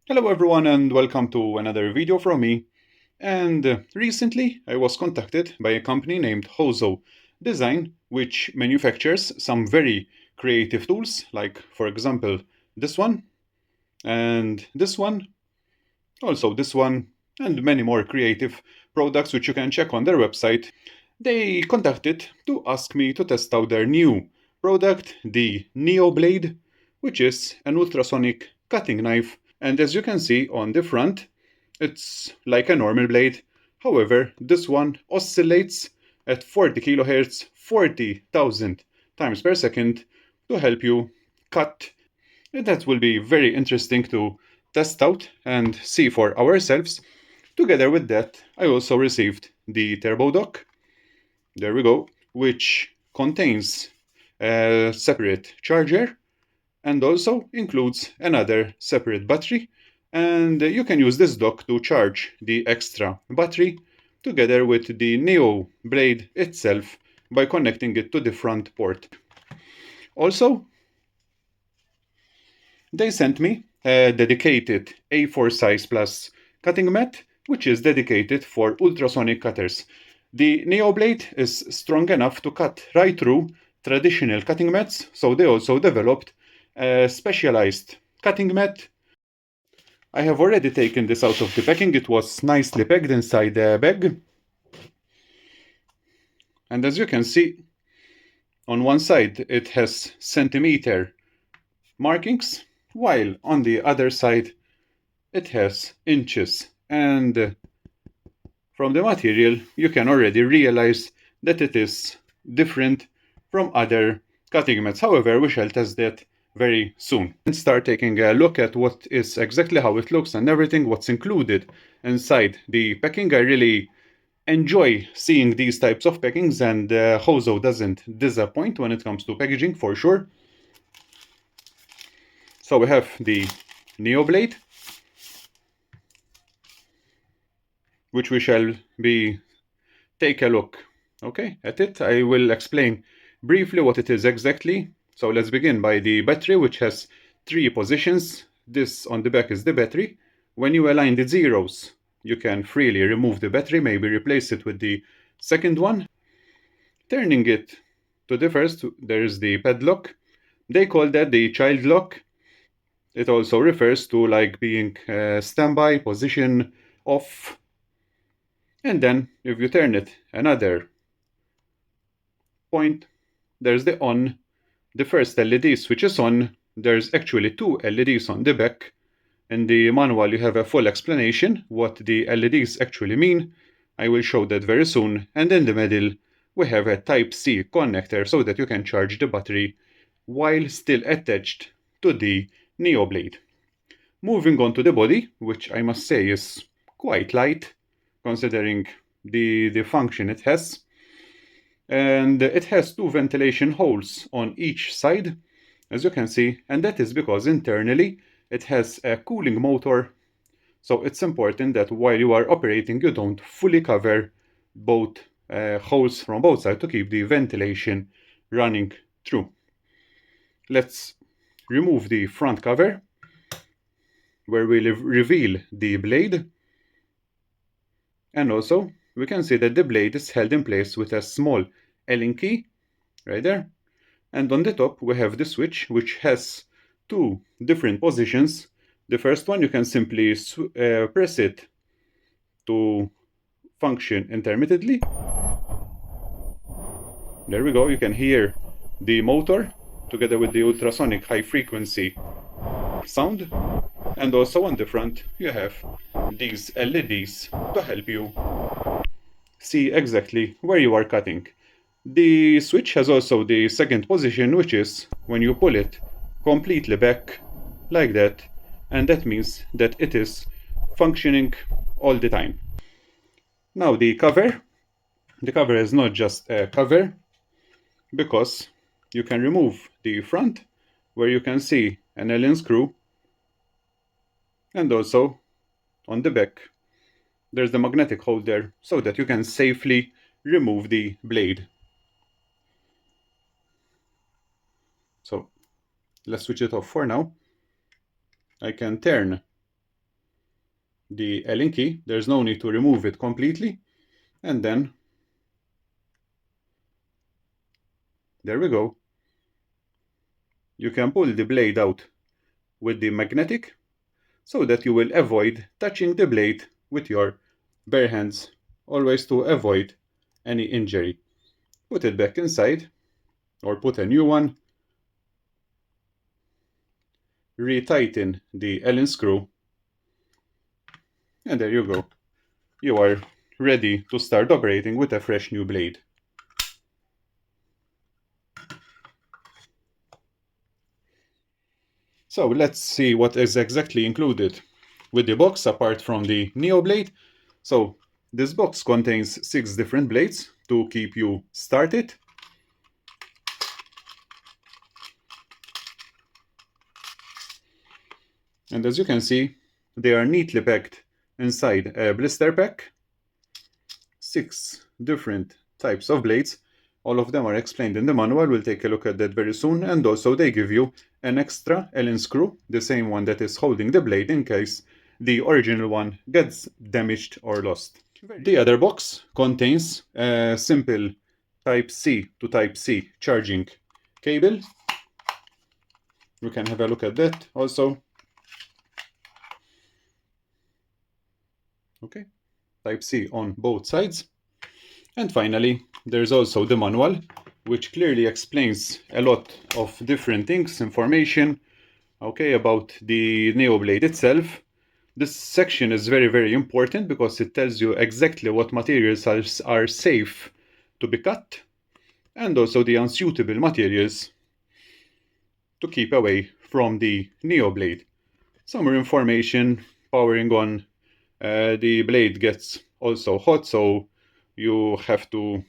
Hello everyone and welcome to another video from me. And recently I was contacted by a company named Hozo Design, which manufactures some very creative tools, like for example this one, and this one, also this one, and many more creative products which you can check on their website. They contacted to ask me to test out their new product, the NeoBlade, which is an ultrasonic cutting knife. And as you can see on the front, it's like a normal blade. However, this one oscillates at 40 kHz, 40,000 times per second to help you cut. And that will be very interesting to test out and see for ourselves. Together with that, I also received the TurboDock, there we go, which contains a separate charger and also includes another separate battery, and you can use this dock to charge the extra battery together with the NeoBlade itself by connecting it to the front port. Also, they sent me a dedicated A4 size plus cutting mat, which is dedicated for ultrasonic cutters. The NeoBlade is strong enough to cut right through traditional cutting mats, so they also developed a specialized cutting mat. I have already taken this out of the packing. It was nicely packed inside the bag. And as you can see, on one side it has centimeter markings, while on the other side it has inches. And from the material you can already realize that it is different from other cutting mats. However, we shall test that very soon and start taking a look at what is exactly how it looks and everything what's included inside the packing. I really enjoy seeing these types of packings, and Hozo doesn't disappoint when it comes to packaging for sure. So we have the NeoBlade, which we shall be take a look at it. I will explain briefly what it is exactly. So let's begin by the battery, which has 3 positions. This on the back is the battery. When you align the zeros, you can freely remove the battery, maybe replace it with the second one. Turning it to the first, there is the padlock. They call that the child lock. It also refers to like being standby, position off. And then if you turn it another point, there's the on. The first LED switch is on. There's actually 2 LEDs on the back. In the manual you have a full explanation what the LEDs actually mean. I will show that very soon. And in the middle we have a Type-C connector so that you can charge the battery while still attached to the NeoBlade. Moving on to the body, which I must say is quite light considering the function it has. And it has 2 ventilation holes on each side, as you can see, and that is because internally it has a cooling motor. So it's important that while you are operating you don't fully cover both holes from both sides to keep the ventilation running through. Let's remove the front cover where we'll reveal the blade, and also we can see that the blade is held in place with a small Allen key right there. And on the top we have the switch, which has 2 different positions. The first one you can simply press it to function intermittently. There we go, you can hear the motor together with the ultrasonic high frequency sound. And also on the front you have these LEDs to help you see exactly where you are cutting. The switch has also the second position, which is when you pull it completely back like that, and that means that it is functioning all the time. Now the cover is not just a cover, because you can remove the front where you can see an Allen screw, and also on the back there's the magnetic holder so that you can safely remove the blade. So let's switch it off for now. I can turn the Allen key. There's no need to remove it completely. And then, there we go. You can pull the blade out with the magnetic so that you will avoid touching the blade with your bare hands, always to avoid any injury. Put it back inside, or put a new one. Retighten the Allen screw, and there you go. You are ready to start operating with a fresh new blade. So let's see what is exactly included with the box apart from the NeoBlade. So this box contains 6 different blades to keep you started. And as you can see, they are neatly packed inside a blister pack. 6 different types of blades. All of them are explained in the manual. We'll take a look at that very soon. And also they give you an extra Allen screw, the same one that is holding the blade in case the original one gets damaged or lost. The other box contains a simple Type-C to Type-C charging cable. You can have a look at that also. Okay, Type-C on both sides. And finally, there's also the manual, which clearly explains a lot of different things, information, okay, about the NeoBlade itself. This section is very, very important because it tells you exactly what materials are safe to be cut, and also the unsuitable materials to keep away from the NeoBlade. Some more information, powering on, the blade gets also hot, so you have to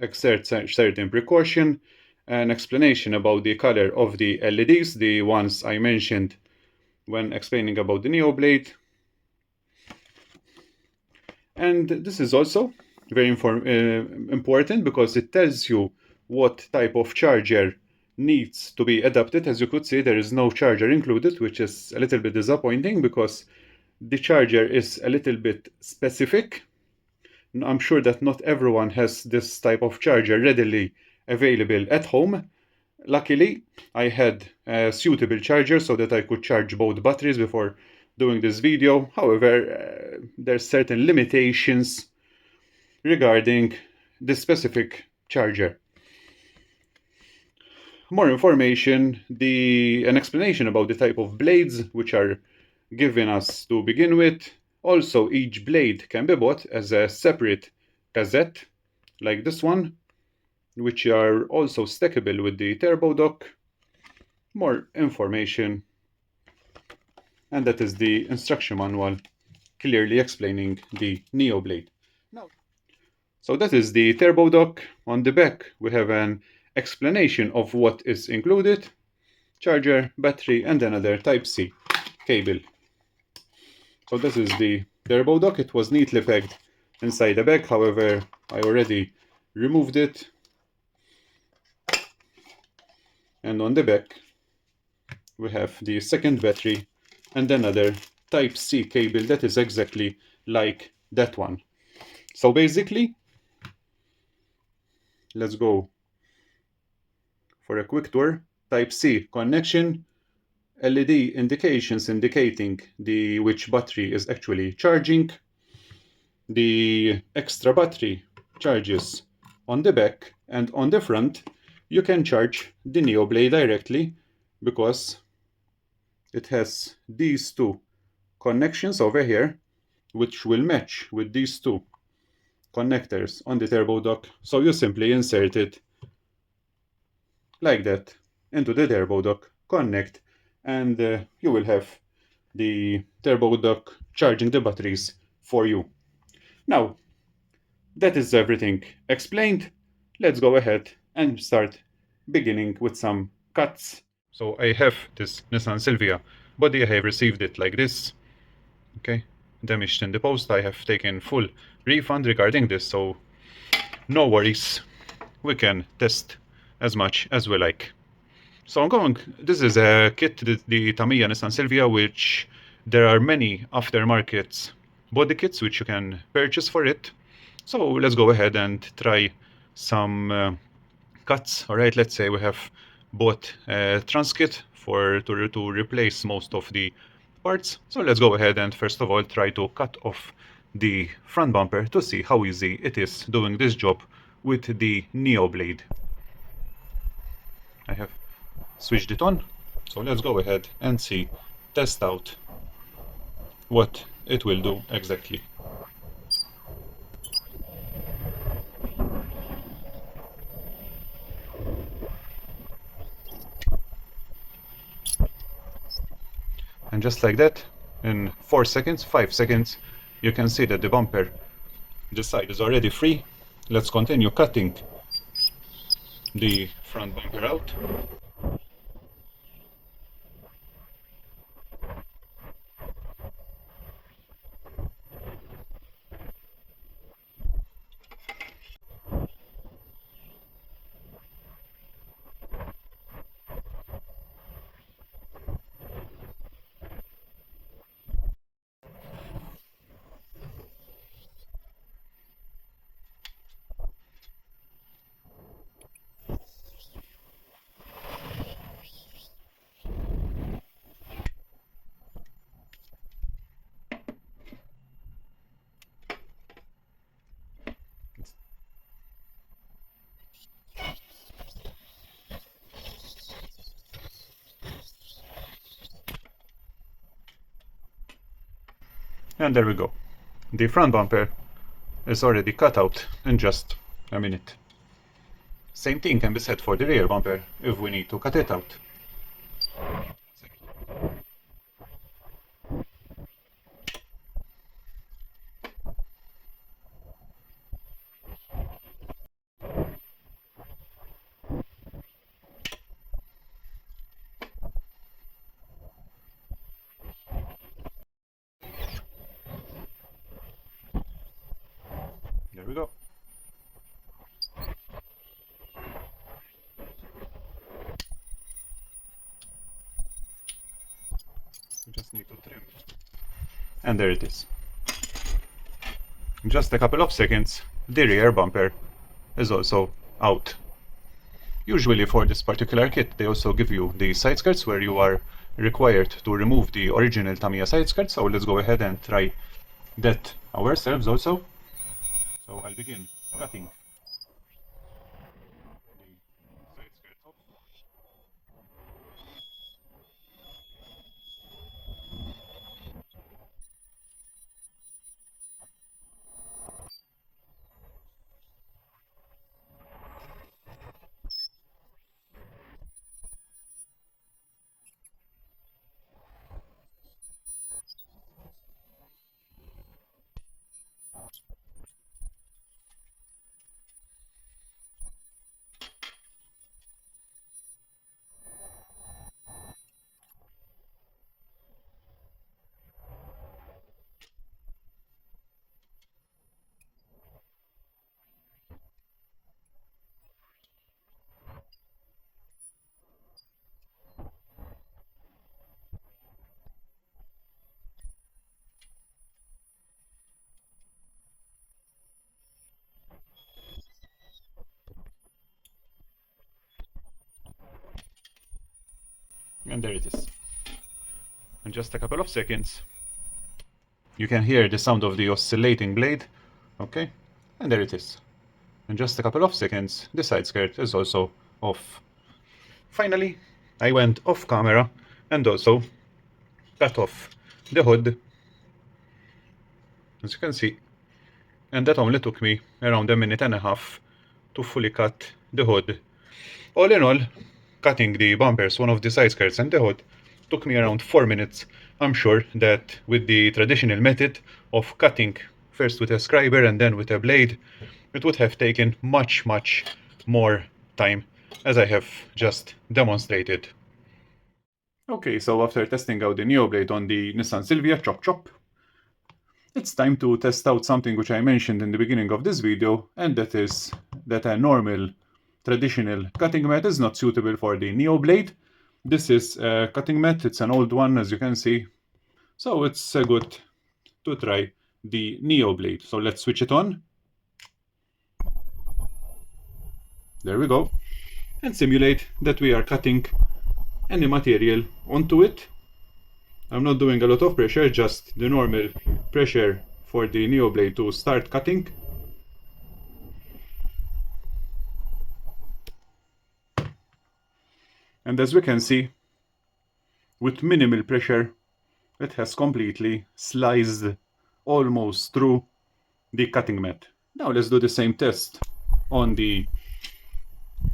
exert certain precaution. An explanation about the color of the LEDs, the ones I mentioned when explaining about the NeoBlade. And this is also very important because it tells you what type of charger needs to be adapted. As you could see, there is no charger included, which is a little bit disappointing because the charger is a little bit specific. I'm sure that not everyone has this type of charger readily available at home. Luckily, I had a suitable charger so that I could charge both batteries before doing this video. However, there's certain limitations regarding this specific charger. More information, an explanation about the type of blades which are given us to begin with. Also, each blade can be bought as a separate cassette, like this one, which are also stackable with the TurboDock. More information, and that is the instruction manual clearly explaining the NeoBlade. So that is the TurboDock. On the back we have an explanation of what is included: charger, battery, and another Type-C cable. So this is the TurboDock. It was neatly packed inside the bag, however I already removed it. And on the back we have the second battery and another Type-C cable that is exactly like that one. So basically, let's go for a quick tour. Type-C connection, LED indications indicating which battery is actually charging. The extra battery charges on the back, and on the front you can charge the NeoBlade directly because it has these two connections over here which will match with these two connectors on the TurboDock. So you simply insert it like that into the TurboDock, connect, and you will have the TurboDock charging the batteries for you. Now, that is everything explained. Let's go ahead and start beginning with some cuts. So I have this Nissan Silvia body. I have received it like this. Okay, damaged in the post. I have taken full refund regarding this, so no worries. We can test as much as we like. So this is a kit, the Tamiya Nissan Silvia, which There are many aftermarket body kits which you can purchase for it. So let's go ahead and try some cuts. All right, let's say we have bought a trans kit to replace most of the parts. So let's go ahead and first of all try to cut off the front bumper to see how easy it is doing this job with the NeoBlade. I have switched it on, so let's go ahead and test out what it will do exactly. And just like that, in 4 seconds, 5 seconds, you can see that the bumper, the side is already free. Let's continue cutting the front bumper out. And there we go. The front bumper is already cut out in just a minute. Same thing can be said for the rear bumper if we need to cut it out. There we go. We just need to trim. And there it is. In just a couple of seconds, the rear bumper is also out. Usually for this particular kit, they also give you the side skirts where you are required to remove the original Tamiya side skirt. So let's go ahead and try that ourselves also. So I'll begin cutting the side skirt off. And there it is. In just a couple of seconds, you can hear the sound of the oscillating blade. Okay, and there it is. In just a couple of seconds, the side skirt is also off. Finally, I went off camera and also cut off the hood, as you can see, and that only took me around a minute and a half to fully cut the hood. All in all, cutting the bumpers, one of the side skirts and the hood, took me around 4 minutes. I'm sure that with the traditional method of cutting first with a scriber and then with a blade, it would have taken much more time, as I have just demonstrated. Okay, so after testing out the NeoBlade on the Nissan Silvia, chop, it's time to test out something which I mentioned in the beginning of this video, and that is that a normal traditional cutting mat is not suitable for the NeoBlade. This is a cutting mat, it's an old one, as you can see. So it's good to try the NeoBlade. So let's switch it on. There we go. And simulate that we are cutting any material onto it. I'm not doing a lot of pressure, just the normal pressure for the NeoBlade to start cutting. And as we can see, with minimal pressure, it has completely sliced almost through the cutting mat. Now let's do the same test on the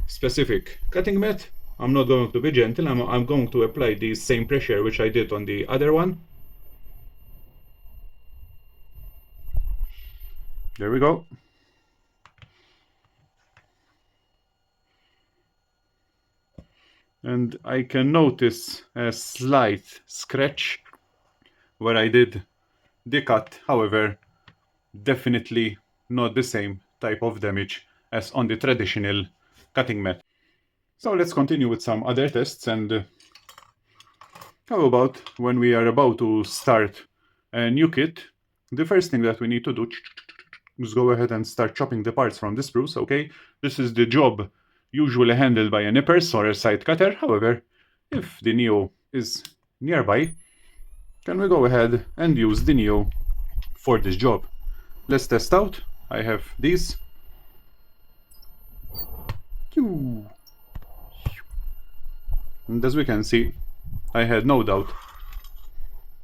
specific cutting mat. I'm not going to be gentle, I'm going to apply the same pressure which I did on the other one. There we go. And I can notice a slight scratch where I did the cut, however, definitely not the same type of damage as on the traditional cutting mat. So let's continue with some other tests, and how about when we are about to start a new kit, the first thing that we need to do is go ahead and start chopping the parts from the spruce, okay? This is the job usually handled by a nippers or a side cutter. However, if the Neo is nearby, can we go ahead and use the Neo for this job? Let's test out. I have these. And as we can see, I had no doubt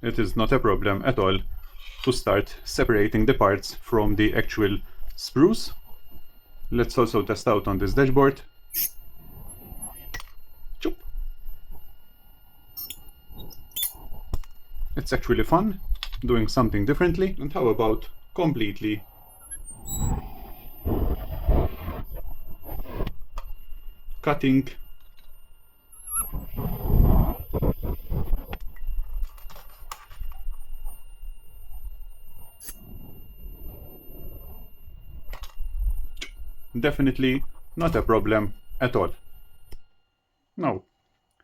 it is not a problem at all to start separating the parts from the actual spruce. Let's also test out on this dashboard. It's actually fun doing something differently. And how about completely cutting definitely not a problem at all. Now,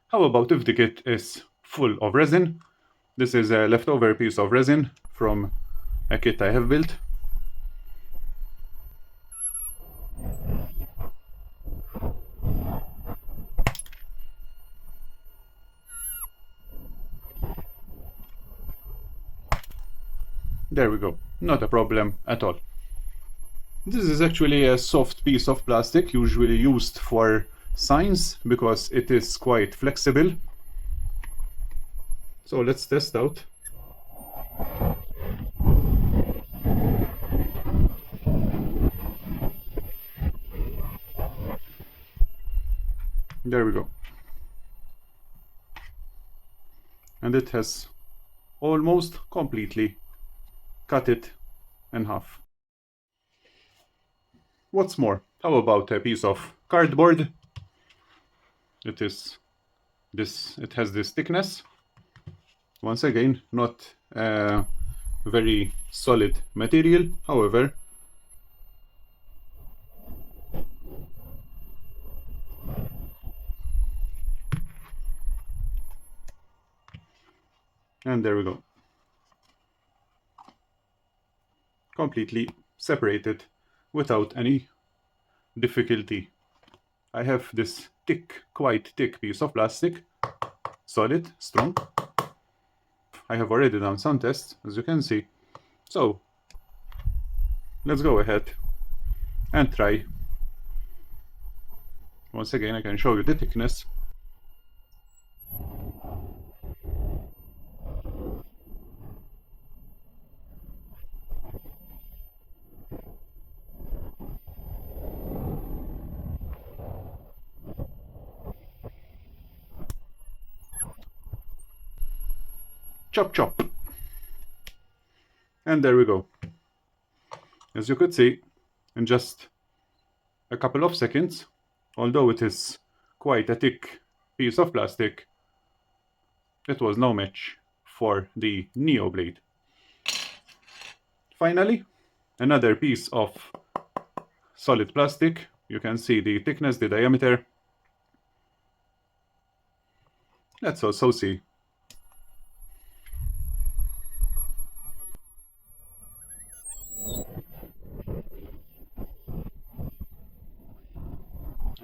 how about if the kit is full of resin? This is a leftover piece of resin from a kit I have built. There we go, not a problem at all. This is actually a soft piece of plastic, usually used for signs because it is quite flexible. So let's test out. There we go. And it has almost completely cut it in half. What's more, how about a piece of cardboard? It has this thickness. Once again, not a very solid material, however, and there we go. Completely separated without any difficulty. I have this quite thick piece of plastic, solid, strong. I have already done some tests, as you can see. So, let's go ahead and try. Once again, I can show you the thickness. Chop chop. And there we go. As you could see, in just a couple of seconds, although it is quite a thick piece of plastic, it was no match for the NeoBlade. Finally, another piece of solid plastic. You can see the thickness, the diameter. Let's also see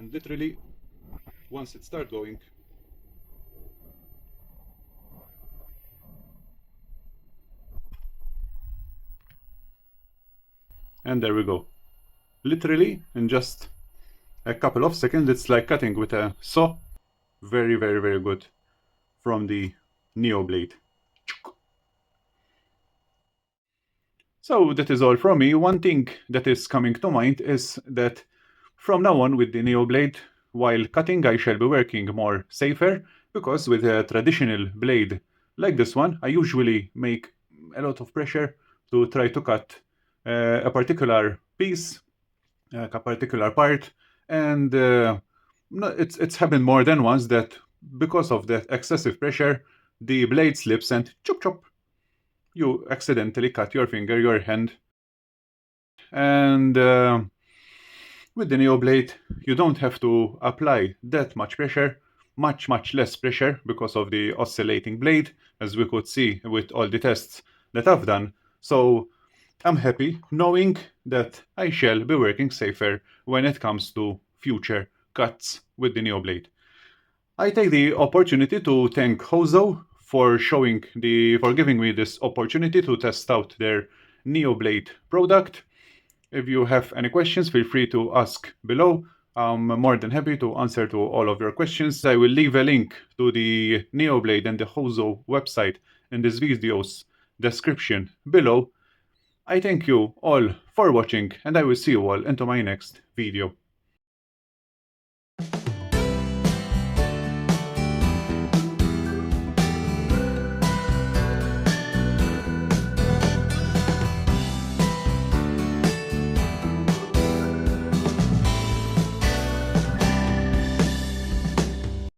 and literally once it starts going, and there we go. Literally in just a couple of seconds, it's like cutting with a saw. Very, very, very good from the NeoBlade. So that is all from me. One thing that is coming to mind is that from now on with the NeoBlade, while cutting I shall be working more safer, because with a traditional blade like this one, I usually make a lot of pressure to try to cut a particular piece, a particular part, and it's happened more than once that because of that excessive pressure, the blade slips and chop chop, you accidentally cut your finger, your hand. And with the NeoBlade, you don't have to apply that much pressure, much less pressure because of the oscillating blade, as we could see with all the tests that I've done. So I'm happy knowing that I shall be working safer when it comes to future cuts with the NeoBlade. I take the opportunity to thank Hozo for giving me this opportunity to test out their NeoBlade product. If you have any questions, feel free to ask below. I'm more than happy to answer to all of your questions. I will leave a link to the NeoBlade and the Hozo website in this video's description below. I thank you all for watching, and I will see you all into my next video.